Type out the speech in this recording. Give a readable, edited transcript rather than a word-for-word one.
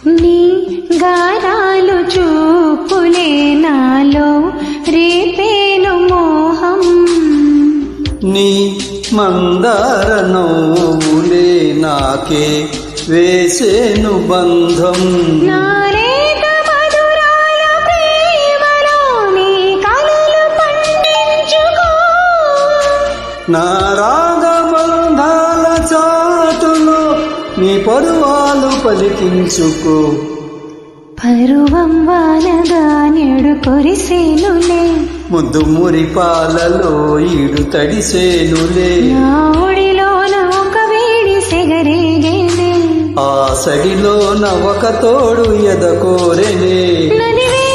నీ గారాలు చూపులే నాలో రేపేను మోహం, నీ మందార నవ్వులే నాకే వేసేను బంధం. నాలేత మధురాల ప్రేమలో నీ కలలు పండించుకో, నా రాగబంధాల చాటులో నీ పరువాలు పలికించుకో. పరువం వానగా నేడు కురిసేనులే, ముద్దు మురిపాలలో ఈడు తడిసేనులే. నా ఒడిలోన ఒక వేడి సెగరేగేనే, ఆ సడిలోన ఒక తోడు ఎదకోరెనే. నదివే